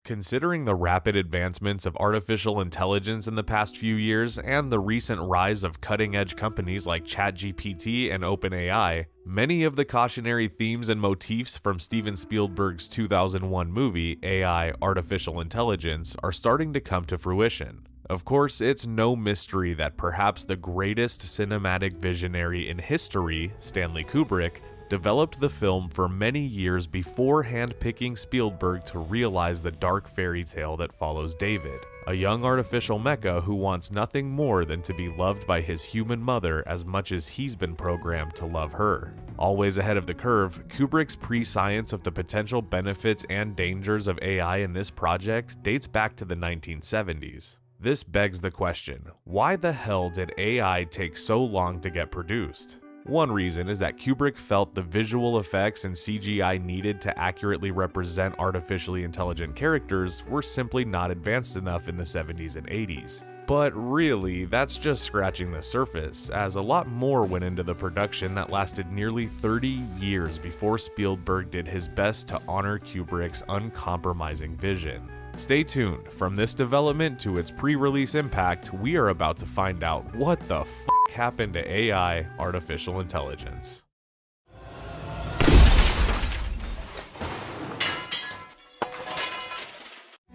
Considering the rapid advancements of artificial intelligence in the past few years and the recent rise of cutting-edge companies like Chat GPT and OpenAI, many of the cautionary themes and motifs from Steven Spielberg's 2001 movie, AI: Artificial Intelligence, are starting to come to fruition. Of course, it's no mystery that perhaps the greatest cinematic visionary in history, Stanley Kubrick, developed the film for many years before handpicking Spielberg to realize the dark fairy tale that follows David, a young artificial mecha who wants nothing more than to be loved by his human mother as much as he's been programmed to love her. Always ahead of the curve, Kubrick's prescience of the potential benefits and dangers of AI in this project dates back to the 1970s. This begs the question, why the hell did AI take so long to get produced? One reason is that Kubrick felt the visual effects and CGI needed to accurately represent artificially intelligent characters were simply not advanced enough in the 70s and 80s. But really, that's just scratching the surface, as a lot more went into the production that lasted nearly 30 years before Spielberg did his best to honor Kubrick's uncompromising vision. Stay tuned. From this development to its pre-release impact, we are about to find out what the f*** happened to AI, artificial intelligence.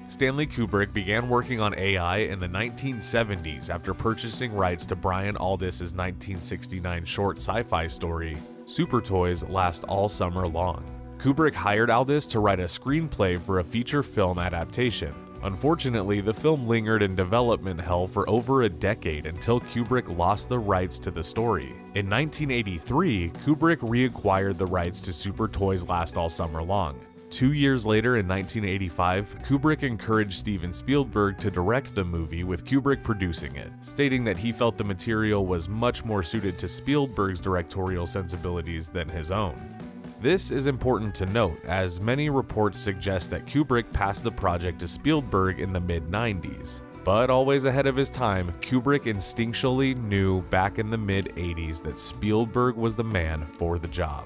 Stanley Kubrick began working on AI in the 1970s after purchasing rights to Brian Aldiss' 1969 short sci-fi story, Super Toys Last All Summer Long. Kubrick hired Aldiss to write a screenplay for a feature film adaptation. Unfortunately, the film lingered in development hell for over a decade until Kubrick lost the rights to the story. In 1983, Kubrick reacquired the rights to Super Toys Last All Summer Long. 2 years later, in 1985, Kubrick encouraged Steven Spielberg to direct the movie, with Kubrick producing it, stating that he felt the material was much more suited to Spielberg's directorial sensibilities than his own. This is important to note, as many reports suggest that Kubrick passed the project to Spielberg in the mid-90s. But always ahead of his time, Kubrick instinctually knew back in the mid-80s that Spielberg was the man for the job.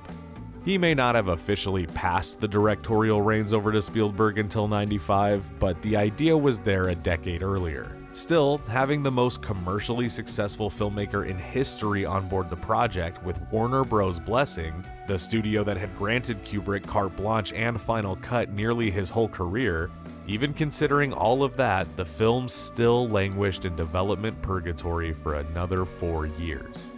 He may not have officially passed the directorial reins over to Spielberg until '95, but the idea was there a decade earlier. Still, having the most commercially successful filmmaker in history on board the project with Warner Bros. Blessing, the studio that had granted Kubrick carte blanche and final cut nearly his whole career, even considering all of that, the film still languished in development purgatory for another 4 years.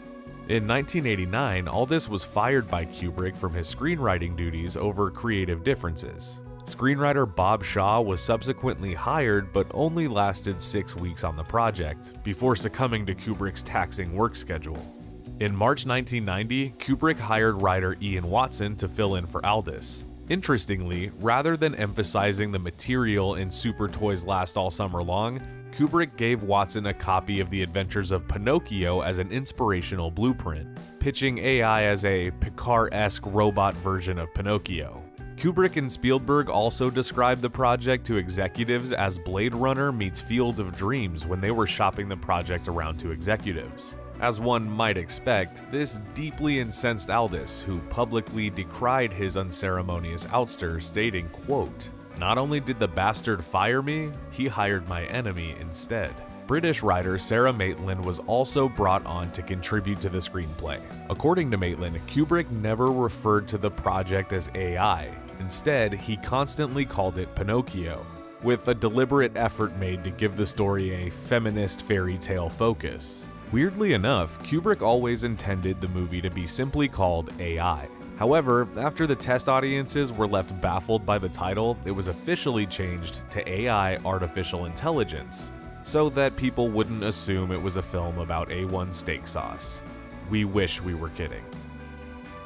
In 1989, Aldiss was fired by Kubrick from his screenwriting duties over creative differences. Screenwriter Bob Shaw was subsequently hired but only lasted 6 weeks on the project, before succumbing to Kubrick's taxing work schedule. In March 1990, Kubrick hired writer Ian Watson to fill in for Aldiss. Interestingly, rather than emphasizing the material in Super Toys Last All Summer Long, Kubrick gave Watson a copy of The Adventures of Pinocchio as an inspirational blueprint, pitching AI as a Picard-esque robot version of Pinocchio. Kubrick and Spielberg also described the project to executives as Blade Runner meets Field of Dreams when they were shopping the project around to executives. As one might expect, this deeply incensed Aldiss, who publicly decried his unceremonious ouster, stating, quote, "Not only did the bastard fire me, he hired my enemy instead." British writer Sarah Maitland was also brought on to contribute to the screenplay. According to Maitland, Kubrick never referred to the project as AI. Instead, he constantly called it Pinocchio, with a deliberate effort made to give the story a feminist fairy tale focus. Weirdly enough, Kubrick always intended the movie to be simply called AI. However, after the test audiences were left baffled by the title, it was officially changed to AI: Artificial Intelligence, so that people wouldn't assume it was a film about A1 steak sauce. We wish we were kidding.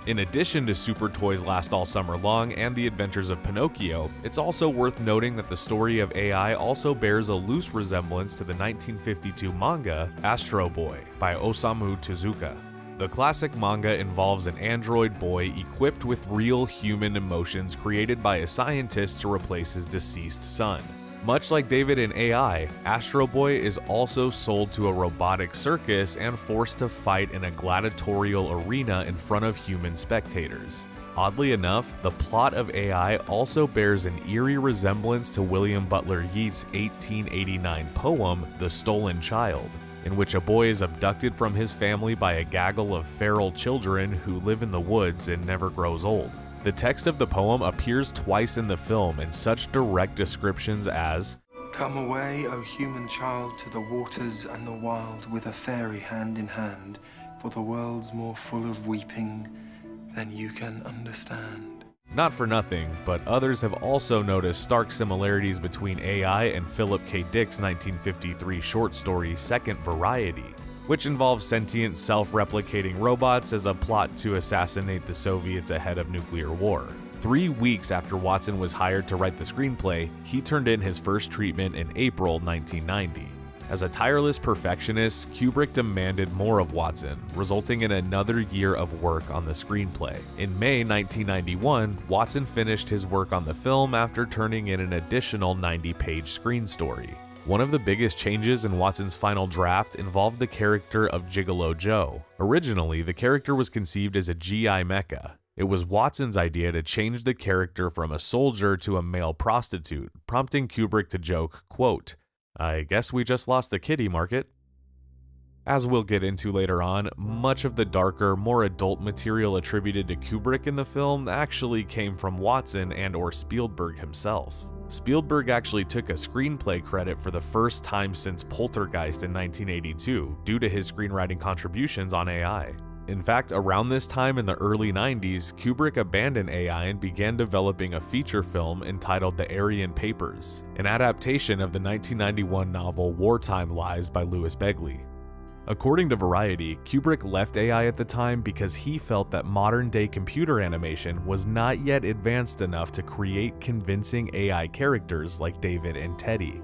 In addition to Super Toys Last All Summer Long and The Adventures of Pinocchio, it's also worth noting that the story of AI also bears a loose resemblance to the 1952 manga Astro Boy by Osamu Tezuka. The classic manga involves an android boy equipped with real human emotions created by a scientist to replace his deceased son. Much like David in AI, Astro Boy is also sold to a robotic circus and forced to fight in a gladiatorial arena in front of human spectators. Oddly enough, the plot of AI also bears an eerie resemblance to William Butler Yeats' 1889 poem, The Stolen Child, in which a boy is abducted from his family by a gaggle of feral children who live in the woods and never grows old. The text of the poem appears twice in the film in such direct descriptions as, "Come away, O human child, to the waters and the wild, with a fairy hand in hand, for the world's more full of weeping than you can understand." Not for nothing, but others have also noticed stark similarities between AI and Philip K. Dick's 1953 short story Second Variety, which involves sentient, self-replicating robots as a plot to assassinate the Soviets ahead of nuclear war. 3 weeks after Watson was hired to write the screenplay, he turned in his first treatment in April 1990. As a tireless perfectionist, Kubrick demanded more of Watson, resulting in another year of work on the screenplay. In May 1991, Watson finished his work on the film after turning in an additional 90-page screen story. One of the biggest changes in Watson's final draft involved the character of Gigolo Joe. Originally, the character was conceived as a GI mecha. It was Watson's idea to change the character from a soldier to a male prostitute, prompting Kubrick to joke, quote, "I guess we just lost the kiddie market." As we'll get into later on, much of the darker, more adult material attributed to Kubrick in the film actually came from Watson and/or Spielberg himself. Spielberg actually took a screenplay credit for the first time since Poltergeist in 1982 due to his screenwriting contributions on AI. In fact, around this time in the early 90s, Kubrick abandoned AI and began developing a feature film entitled The Aryan Papers, an adaptation of the 1991 novel Wartime Lies by Louis Begley. According to Variety, Kubrick left AI at the time because he felt that modern-day computer animation was not yet advanced enough to create convincing AI characters like David and Teddy.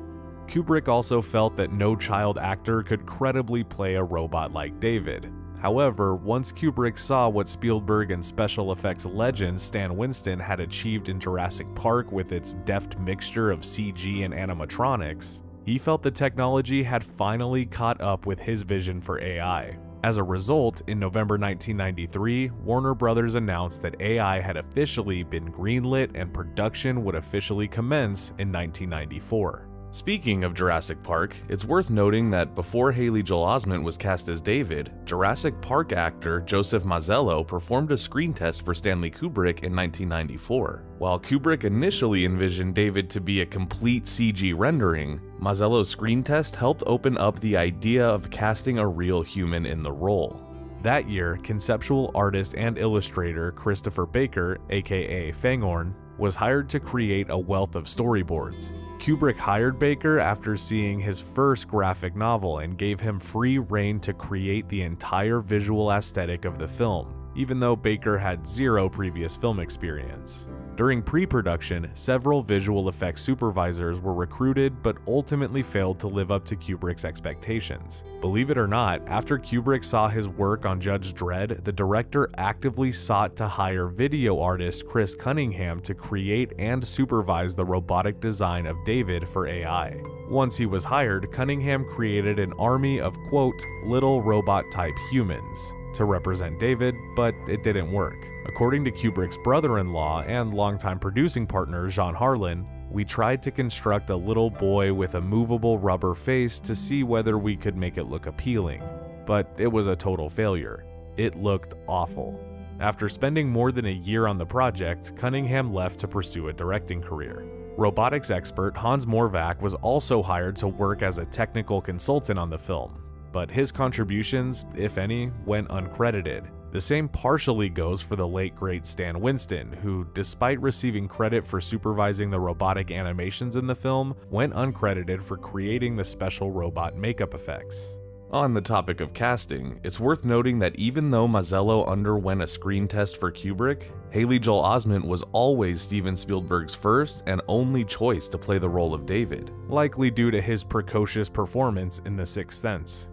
Kubrick also felt that no child actor could credibly play a robot like David. However, once Kubrick saw what Spielberg and special effects legend Stan Winston had achieved in Jurassic Park with its deft mixture of CG and animatronics, he felt the technology had finally caught up with his vision for AI. As a result, in November 1993, Warner Bros. Announced that AI had officially been greenlit and production would officially commence in 1994. Speaking of Jurassic Park, it's worth noting that before Haley Joel Osment was cast as David, Jurassic Park actor Joseph Mazzello performed a screen test for Stanley Kubrick in 1994. While Kubrick initially envisioned David to be a complete CG rendering, Mazzello's screen test helped open up the idea of casting a real human in the role. That year, conceptual artist and illustrator Christopher Baker, aka Fangorn, was hired to create a wealth of storyboards. Kubrick hired Baker after seeing his first graphic novel and gave him free rein to create the entire visual aesthetic of the film, even though Baker had zero previous film experience. During pre-production, several visual effects supervisors were recruited but ultimately failed to live up to Kubrick's expectations. Believe it or not, after Kubrick saw his work on Judge Dredd, the director actively sought to hire video artist Chris Cunningham to create and supervise the robotic design of David for AI. Once he was hired, Cunningham created an army of, quote, little robot-type humans to represent David, but it didn't work. According to Kubrick's brother-in-law and longtime producing partner Jean Harlan, we tried to construct a little boy with a movable rubber face to see whether we could make it look appealing, but it was a total failure. It looked awful. After spending more than a year on the project, Cunningham left to pursue a directing career. Robotics expert Hans Morvac was also hired to work as a technical consultant on the film, but his contributions, if any, went uncredited. The same partially goes for the late great Stan Winston, who, despite receiving credit for supervising the robotic animations in the film, went uncredited for creating the special robot makeup effects. On the topic of casting, it's worth noting that even though Mazzello underwent a screen test for Kubrick, Haley Joel Osment was always Steven Spielberg's first and only choice to play the role of David, likely due to his precocious performance in The Sixth Sense.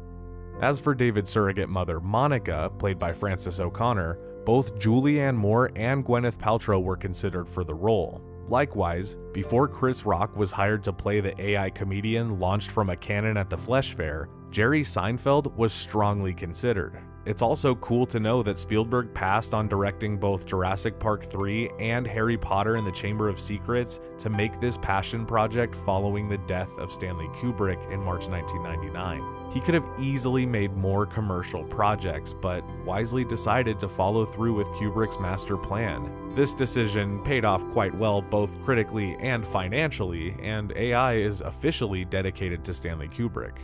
As for David's surrogate mother, Monica, played by Frances O'Connor, both Julianne Moore and Gwyneth Paltrow were considered for the role. Likewise, before Chris Rock was hired to play the AI comedian launched from a cannon at the Flesh Fair, Jerry Seinfeld was strongly considered. It's also cool to know that Spielberg passed on directing both Jurassic Park 3 and Harry Potter and the Chamber of Secrets to make this passion project following the death of Stanley Kubrick in March 1999. He could have easily made more commercial projects, but wisely decided to follow through with Kubrick's master plan. This decision paid off quite well both critically and financially, and AI is officially dedicated to Stanley Kubrick.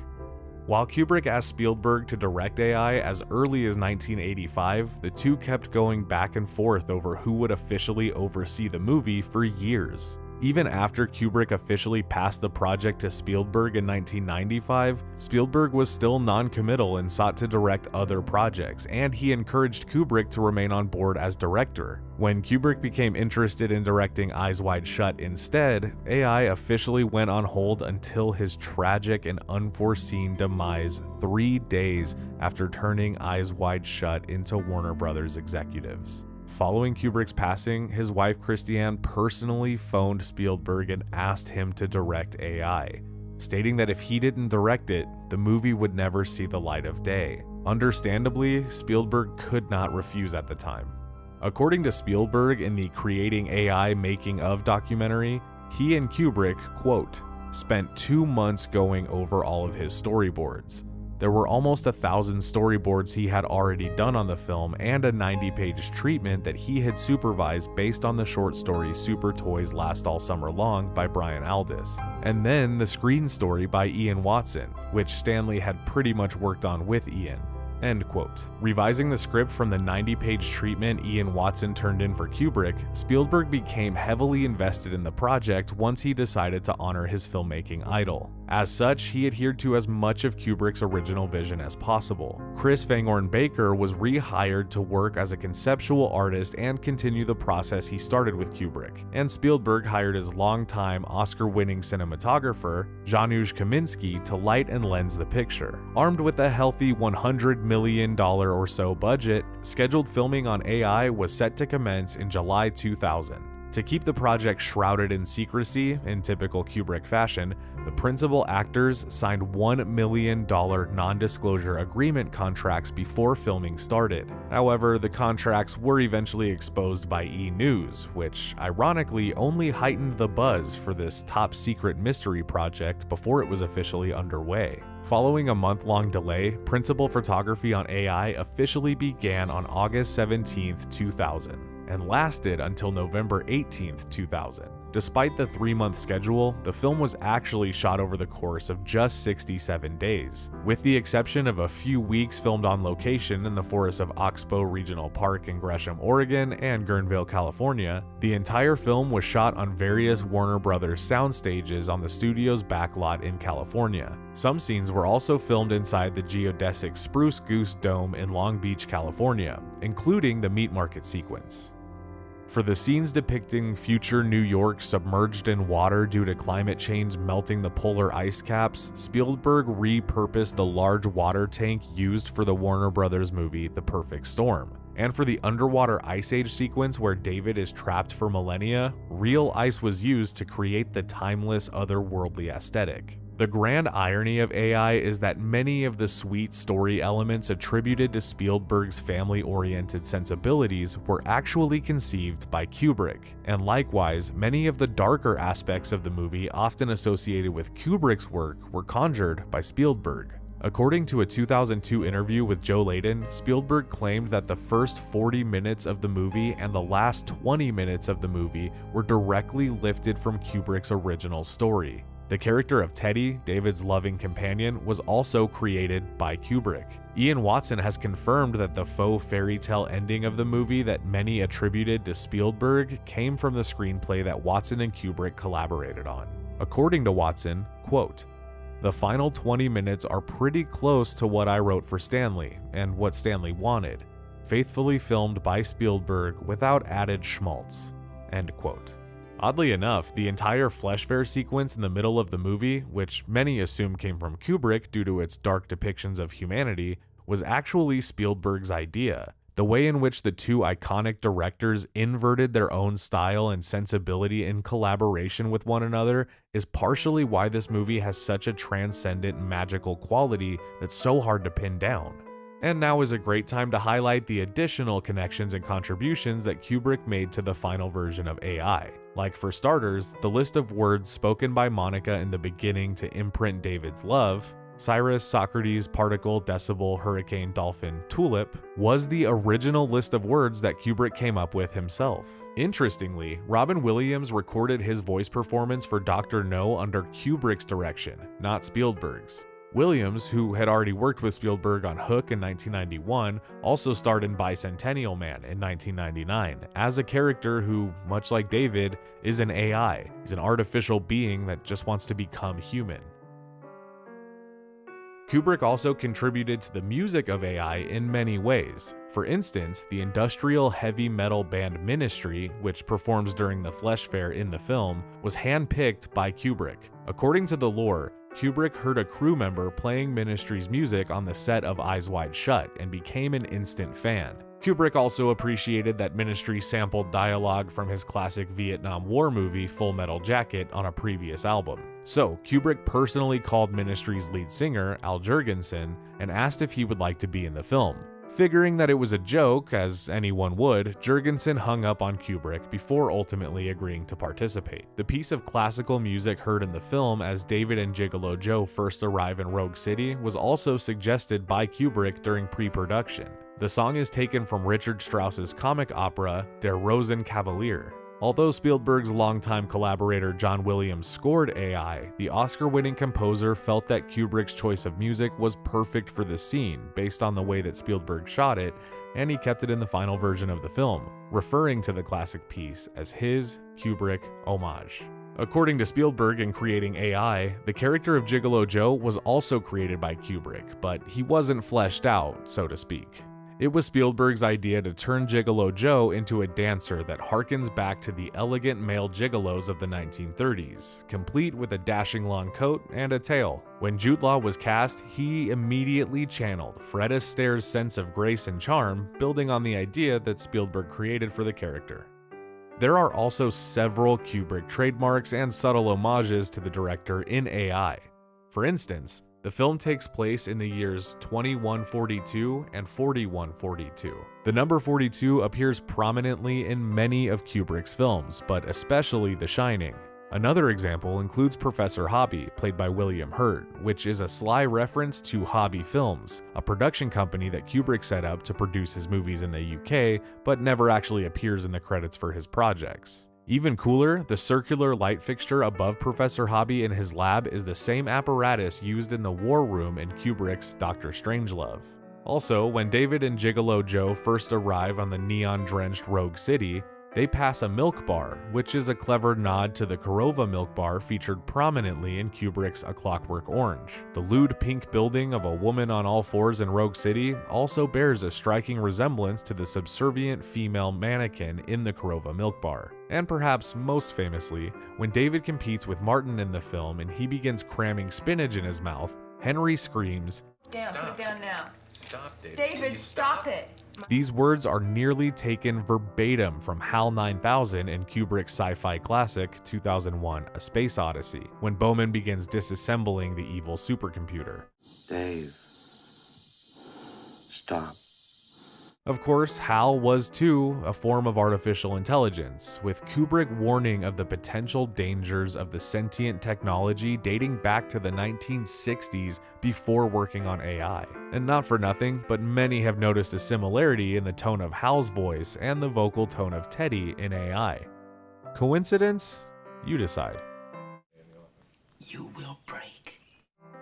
While Kubrick asked Spielberg to direct AI as early as 1985, the two kept going back and forth over who would officially oversee the movie for years. Even after Kubrick officially passed the project to Spielberg in 1995, Spielberg was still non-committal and sought to direct other projects, and he encouraged Kubrick to remain on board as director. When Kubrick became interested in directing Eyes Wide Shut instead, AI officially went on hold until his tragic and unforeseen demise 3 days after turning Eyes Wide Shut into Warner Brothers executives. Following Kubrick's passing, his wife Christiane personally phoned Spielberg and asked him to direct AI, stating that if he didn't direct it, the movie would never see the light of day. Understandably, Spielberg could not refuse at the time. According to Spielberg in the Creating AI Making of documentary, he and Kubrick, quote, spent 2 months going over all of his storyboards. There were almost 1,000 storyboards he had already done on the film and a 90-page treatment that he had supervised based on the short story Super Toys Last All Summer Long by Brian Aldiss, and then the screen story by Ian Watson, which Stanley had pretty much worked on with Ian. End quote. Revising the script from the 90-page treatment Ian Watson turned in for Kubrick, Spielberg became heavily invested in the project once he decided to honor his filmmaking idol. As such, he adhered to as much of Kubrick's original vision as possible. Chris Van Orn Baker was rehired to work as a conceptual artist and continue the process he started with Kubrick, and Spielberg hired his longtime Oscar-winning cinematographer, Janusz Kaminski, to light and lens the picture. Armed with a healthy $100 million or so budget, scheduled filming on AI was set to commence in July 2000. To keep the project shrouded in secrecy, in typical Kubrick fashion, the principal actors signed $1 million non-disclosure agreement contracts before filming started. However, the contracts were eventually exposed by E! News, which ironically only heightened the buzz for this top-secret mystery project before it was officially underway. Following a month-long delay, principal photography on AI officially began on August 17, 2000. And lasted until November 18, 2000. Despite the 3-month schedule, the film was actually shot over the course of just 67 days. With the exception of a few weeks filmed on location in the forests of Oxbow Regional Park in Gresham, Oregon and Guerneville, California, the entire film was shot on various Warner Brothers sound stages on the studio's backlot in California. Some scenes were also filmed inside the geodesic Spruce Goose Dome in Long Beach, California, including the meat market sequence. For the scenes depicting future New York submerged in water due to climate change melting the polar ice caps, Spielberg repurposed the large water tank used for the Warner Brothers movie The Perfect Storm. And for the underwater ice age sequence where David is trapped for millennia, real ice was used to create the timeless otherworldly aesthetic. The grand irony of AI is that many of the sweet story elements attributed to Spielberg's family-oriented sensibilities were actually conceived by Kubrick, and likewise, many of the darker aspects of the movie often associated with Kubrick's work were conjured by Spielberg. According to a 2002 interview with Joe Layden, Spielberg claimed that the first 40 minutes of the movie and the last 20 minutes of the movie were directly lifted from Kubrick's original story. The character of Teddy, David's loving companion, was also created by Kubrick. Ian Watson has confirmed that the faux fairy tale ending of the movie that many attributed to Spielberg came from the screenplay that Watson and Kubrick collaborated on. According to Watson, quote, "The final 20 minutes are pretty close to what I wrote for Stanley, and what Stanley wanted. Faithfully filmed by Spielberg without added schmaltz." End quote. Oddly enough, the entire flesh fair sequence in the middle of the movie, which many assume came from Kubrick due to its dark depictions of humanity, was actually Spielberg's idea. The way in which the two iconic directors inverted their own style and sensibility in collaboration with one another is partially why this movie has such a transcendent magical quality that's so hard to pin down. And now is a great time to highlight the additional connections and contributions that Kubrick made to the final version of AI. Like, for starters, the list of words spoken by Monica in the beginning to imprint David's love, Cyrus, Socrates, particle, decibel, hurricane, dolphin, tulip, was the original list of words that Kubrick came up with himself. Interestingly, Robin Williams recorded his voice performance for Dr. No under Kubrick's direction, not Spielberg's. Williams, who had already worked with Spielberg on Hook in 1991, also starred in Bicentennial Man in 1999 as a character who, much like David, is an AI. He's an artificial being that just wants to become human. Kubrick also contributed to the music of AI in many ways. For instance, the industrial heavy metal band Ministry, which performs during the Flesh Fair in the film, was handpicked by Kubrick. According to the lore, Kubrick heard a crew member playing Ministry's music on the set of Eyes Wide Shut and became an instant fan. Kubrick also appreciated that Ministry sampled dialogue from his classic Vietnam War movie Full Metal Jacket on a previous album. So, Kubrick personally called Ministry's lead singer, Al Jurgensen, and asked if he would like to be in the film. Figuring that it was a joke, as anyone would, Jurgensen hung up on Kubrick before ultimately agreeing to participate. The piece of classical music heard in the film as David and Gigolo Joe first arrive in Rogue City was also suggested by Kubrick during pre-production. The song is taken from Richard Strauss's comic opera Der Rosenkavalier. Although Spielberg's longtime collaborator John Williams scored AI, the Oscar-winning composer felt that Kubrick's choice of music was perfect for the scene based on the way that Spielberg shot it, and he kept it in the final version of the film, referring to the classic piece as his Kubrick homage. According to Spielberg, in creating AI, the character of Gigolo Joe was also created by Kubrick, but he wasn't fleshed out, so to speak. It was Spielberg's idea to turn Gigolo Joe into a dancer that harkens back to the elegant male gigolos of the 1930s, complete with a dashing long coat and a tail. When Jude was cast, he immediately channeled Fred Astaire's sense of grace and charm, building on the idea that Spielberg created for the character. There are also several Kubrick trademarks and subtle homages to the director in AI. For instance, the film takes place in the years 2142 and 4142. The number 42 appears prominently in many of Kubrick's films, but especially The Shining. Another example includes Professor Hobby, played by William Hurt, which is a sly reference to Hobby Films, a production company that Kubrick set up to produce his movies in the UK, but never actually appears in the credits for his projects. Even cooler, the circular light fixture above Professor Hobby in his lab is the same apparatus used in the War Room in Kubrick's Dr. Strangelove. Also, when David and Gigolo Joe first arrive on the neon-drenched Rogue City, they pass a milk bar, which is a clever nod to the Korova milk bar featured prominently in Kubrick's A Clockwork Orange. The lewd pink building of a woman on all fours in Rogue City also bears a striking resemblance to the subservient female mannequin in the Korova milk bar. And perhaps most famously, when David competes with Martin in the film and he begins cramming spinach in his mouth, Henry screams, "Down, put it down now. Stop, David. David, stop it." These words are nearly taken verbatim from HAL 9000 in Kubrick's sci-fi classic 2001: A Space Odyssey, when Bowman begins disassembling the evil supercomputer. Dave, stop. Of course, HAL was too a form of artificial intelligence, with Kubrick warning of the potential dangers of the sentient technology dating back to the 1960s before working on AI. And not for nothing, but many have noticed a similarity in the tone of HAL's voice and the vocal tone of Teddy in AI. Coincidence? You decide. You will break.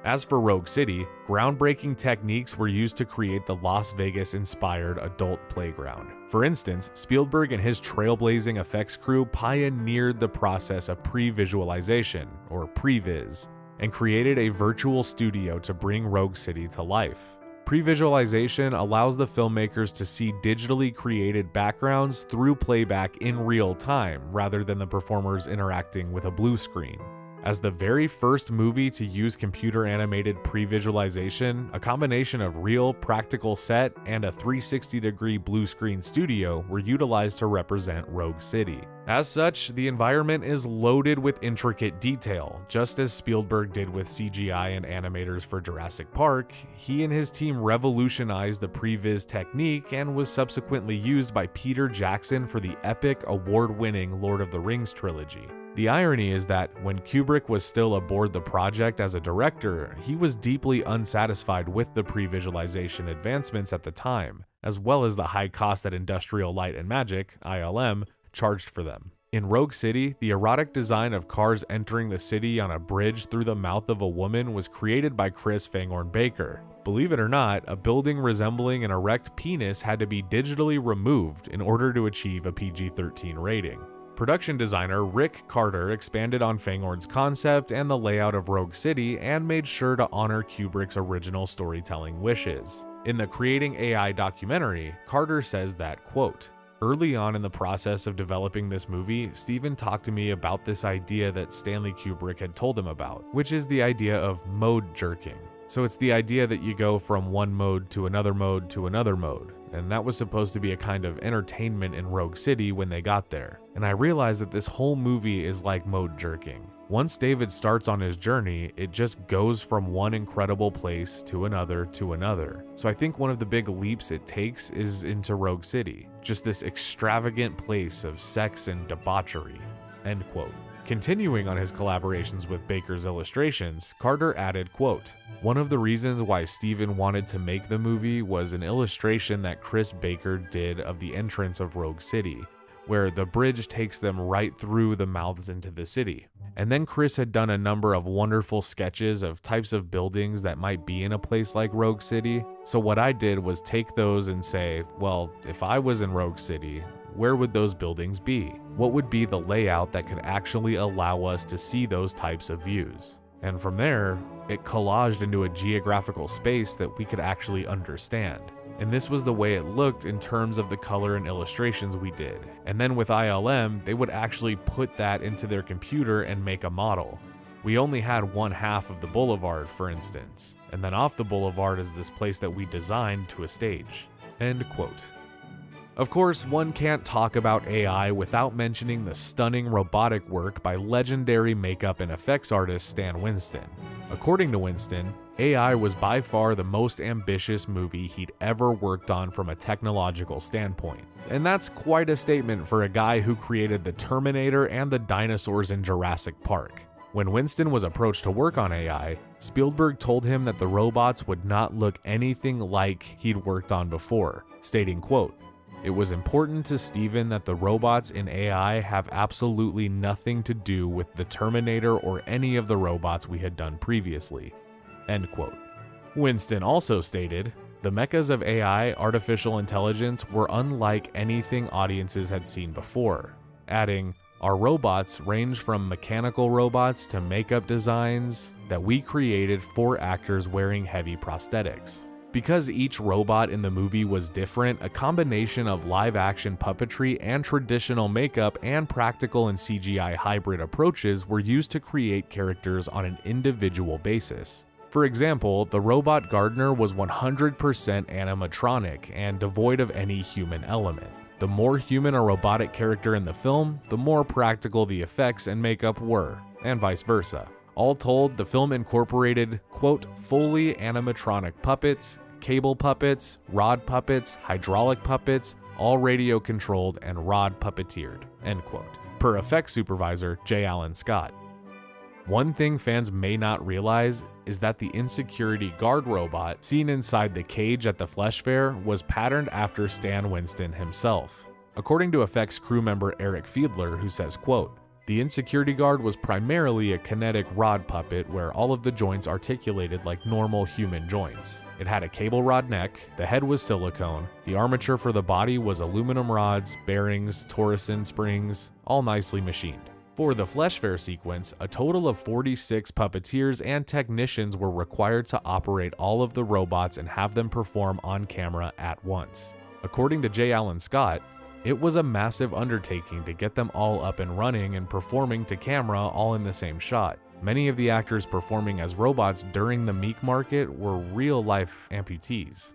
As for Rogue City, groundbreaking techniques were used to create the Las Vegas-inspired adult playground. For instance, Spielberg and his trailblazing effects crew pioneered the process of pre-visualization, or previs, and created a virtual studio to bring Rogue City to life. Pre-visualization allows the filmmakers to see digitally created backgrounds through playback in real time, rather than the performers interacting with a blue screen. As the very first movie to use computer-animated pre-visualization, a combination of real, practical set and a 360-degree blue screen studio were utilized to represent Rogue City. As such, the environment is loaded with intricate detail. Just as Spielberg did with CGI and animators for Jurassic Park, he and his team revolutionized the pre-vis technique and was subsequently used by Peter Jackson for the epic, award-winning Lord of the Rings trilogy. The irony is that when Kubrick was still aboard the project as a director, he was deeply unsatisfied with the pre-visualization advancements at the time, as well as the high cost that Industrial Light and Magic, ILM, charged for them. In Rogue City, the erotic design of cars entering the city on a bridge through the mouth of a woman was created by Chris Fangorn Baker. Believe it or not, a building resembling an erect penis had to be digitally removed in order to achieve a PG-13 rating. Production designer Rick Carter expanded on Fangorn's concept and the layout of Rogue City and made sure to honor Kubrick's original storytelling wishes. In the Creating AI documentary, Carter says that, quote, "Early on in the process of developing this movie, Steven talked to me about this idea that Stanley Kubrick had told him about, which is the idea of mode jerking. So it's the idea that you go from one mode to another mode to another mode. And that was supposed to be a kind of entertainment in Rogue City when they got there. And I realized that this whole movie is like mode jerking. Once David starts on his journey, it just goes from one incredible place to another to another. So I think one of the big leaps it takes is into Rogue City, just this extravagant place of sex and debauchery." End quote. Continuing on his collaborations with Baker's illustrations, Carter added, quote, "One of the reasons why Steven wanted to make the movie was an illustration that Chris Baker did of the entrance of Rogue City, where the bridge takes them right through the mouths into the city. And then Chris had done a number of wonderful sketches of types of buildings that might be in a place like Rogue City. So what I did was take those and say, well, if I was in Rogue City, where would those buildings be? What would be the layout that could actually allow us to see those types of views? And from there, it collaged into a geographical space that we could actually understand. And this was the way it looked in terms of the color and illustrations we did. And then with ILM, they would actually put that into their computer and make a model. We only had one half of the boulevard, for instance, and then off the boulevard is this place that we designed to a stage." End quote. Of course, one can't talk about AI without mentioning the stunning robotic work by legendary makeup and effects artist Stan Winston. According to Winston, AI was by far the most ambitious movie he'd ever worked on from a technological standpoint. And that's quite a statement for a guy who created the Terminator and the dinosaurs in Jurassic Park. When Winston was approached to work on AI, Spielberg told him that the robots would not look anything like he'd worked on before, stating, quote, "It was important to Steven that the robots in AI have absolutely nothing to do with the Terminator or any of the robots we had done previously." End quote. Winston also stated, "The mechas of AI, artificial intelligence, were unlike anything audiences had seen before," adding, "Our robots range from mechanical robots to makeup designs that we created for actors wearing heavy prosthetics. Because each robot in the movie was different, a combination of live-action puppetry and traditional makeup and practical and CGI hybrid approaches were used to create characters on an individual basis. For example, the robot gardener was 100% animatronic and devoid of any human element. The more human a robotic character in the film, the more practical the effects and makeup were, and vice versa. All told, the film incorporated, quote, fully animatronic puppets, cable puppets, rod puppets, hydraulic puppets, all radio controlled and rod puppeteered," end quote, per effects supervisor J. Allen Scott. One thing fans may not realize is that the insecurity guard robot seen inside the cage at the Flesh Fair was patterned after Stan Winston himself. According to effects crew member Eric Fiedler, who says, quote, "The insecurity guard was primarily a kinetic rod puppet where all of the joints articulated like normal human joints. It had a cable rod neck, the head was silicone, the armature for the body was aluminum rods, bearings, torsion springs, all nicely machined." For the Flesh Fair sequence, a total of 46 puppeteers and technicians were required to operate all of the robots and have them perform on camera at once. According to J. Allen Scott, it was a massive undertaking to get them all up and running and performing to camera all in the same shot. Many of the actors performing as robots during the Meek market were real-life amputees.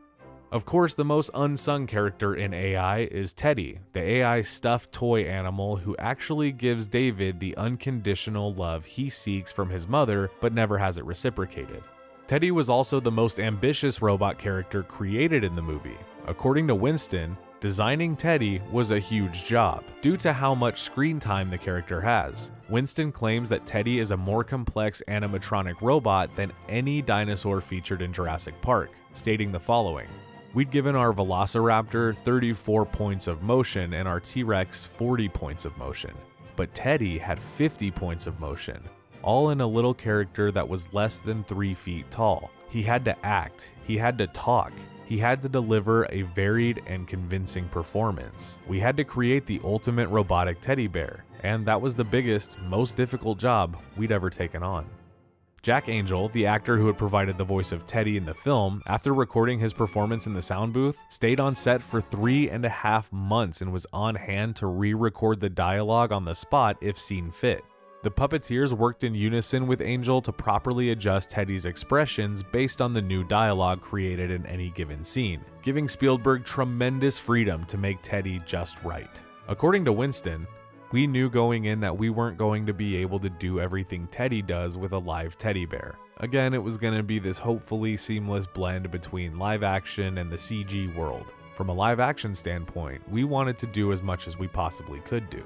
Of course, the most unsung character in AI is Teddy, the AI stuffed toy animal who actually gives David the unconditional love he seeks from his mother but never has it reciprocated. Teddy was also the most ambitious robot character created in the movie. According to Winston, designing Teddy was a huge job, due to how much screen time the character has. Winston claims that Teddy is a more complex animatronic robot than any dinosaur featured in Jurassic Park, stating the following: "We'd given our Velociraptor 34 points of motion and our T-Rex 40 points of motion, but Teddy had 50 points of motion, all in a little character that was less than 3 feet tall. He had to act, he had to talk, he had to deliver a varied and convincing performance. We had to create the ultimate robotic teddy bear, and that was the biggest, most difficult job we'd ever taken on." Jack Angel, the actor who had provided the voice of Teddy in the film, after recording his performance in the sound booth, stayed on set for 3.5 months and was on hand to re-record the dialogue on the spot if seen fit. The puppeteers worked in unison with Angel to properly adjust Teddy's expressions based on the new dialogue created in any given scene, giving Spielberg tremendous freedom to make Teddy just right. According to Winston, "We knew going in that we weren't going to be able to do everything Teddy does with a live teddy bear. Again, it was going to be this hopefully seamless blend between live action and the CG world. From a live action standpoint, we wanted to do as much as we possibly could do."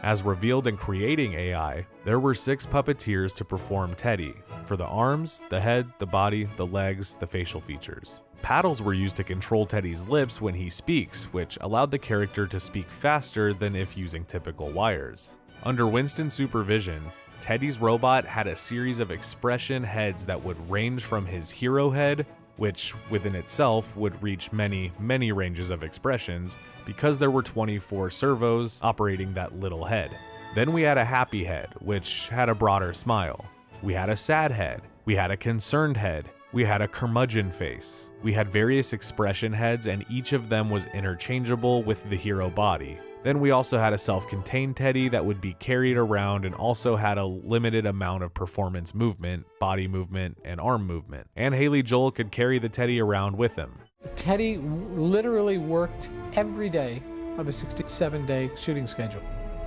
As revealed in creating AI, there were 6 puppeteers to perform Teddy, for the arms, the head, the body, the legs, the facial features. Paddles were used to control Teddy's lips when he speaks, which allowed the character to speak faster than if using typical wires. Under Winston's supervision, Teddy's robot had a series of expression heads that would range from his hero head, which within itself would reach many, many ranges of expressions because there were 24 servos operating that little head. Then we had a happy head, which had a broader smile. We had a sad head. We had a concerned head. We had a curmudgeon face. We had various expression heads, and each of them was interchangeable with the hero body. Then we also had a self-contained Teddy that would be carried around and also had a limited amount of performance movement, body movement, and arm movement. And Haley Joel could carry the Teddy around with him. Teddy literally worked every day of a 67-day shooting schedule.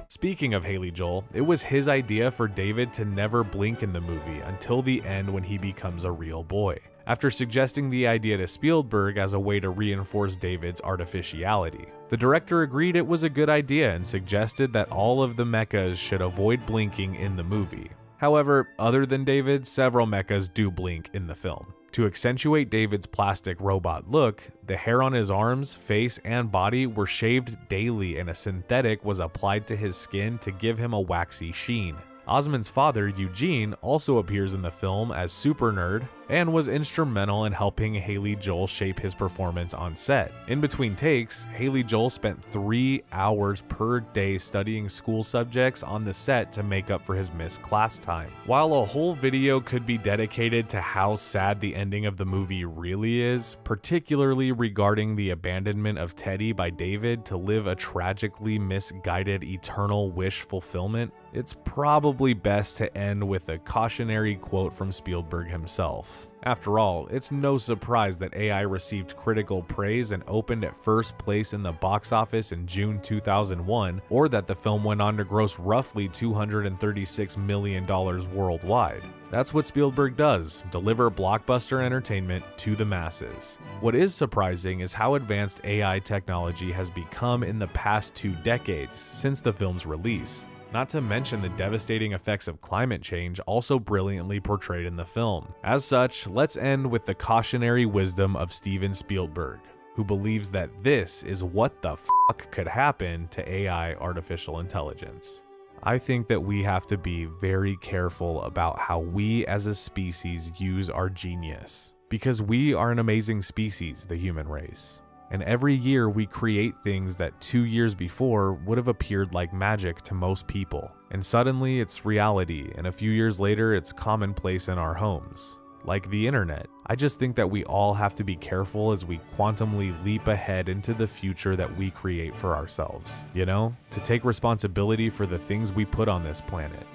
Speaking of Haley Joel, it was his idea for David to never blink in the movie until the end when he becomes a real boy, after suggesting the idea to Spielberg as a way to reinforce David's artificiality. The director agreed it was a good idea and suggested that all of the mechas should avoid blinking in the movie. However, other than David, several mechas do blink in the film. To accentuate David's plastic robot look, the hair on his arms, face, and body were shaved daily and a synthetic was applied to his skin to give him a waxy sheen. Osment's father, Eugene, also appears in the film as Super Nerd and was instrumental in helping Haley Joel shape his performance on set. In between takes, Haley Joel spent 3 hours per day studying school subjects on the set to make up for his missed class time. While a whole video could be dedicated to how sad the ending of the movie really is, particularly regarding the abandonment of Teddy by David to live a tragically misguided eternal wish fulfillment, it's probably best to end with a cautionary quote from Spielberg himself. After all, it's no surprise that AI received critical praise and opened at first place in the box office in June 2001, or that the film went on to gross roughly $236 million worldwide. That's what Spielberg does, deliver blockbuster entertainment to the masses. What is surprising is how advanced AI technology has become in the past 2 decades since the film's release. Not to mention the devastating effects of climate change also brilliantly portrayed in the film. As such, let's end with the cautionary wisdom of Steven Spielberg, who believes that this is what the fuck could happen to AI artificial intelligence. I think that we have to be very careful about how we as a species use our genius, because we are an amazing species, the human race. And every year we create things that 2 years before would have appeared like magic to most people. And suddenly it's reality, and a few years later it's commonplace in our homes. Like the internet. I just think that we all have to be careful as we quantumly leap ahead into the future that we create for ourselves. You know? To take responsibility for the things we put on this planet.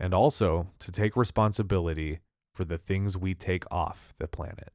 and also to take responsibility for the things we take off the planet.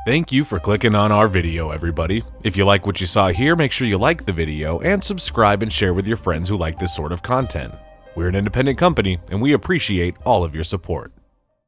Thank you for clicking on our video, everybody. If you like what you saw here, make sure you like the video and subscribe and share with your friends who like this sort of content. We're an independent company and we appreciate all of your support.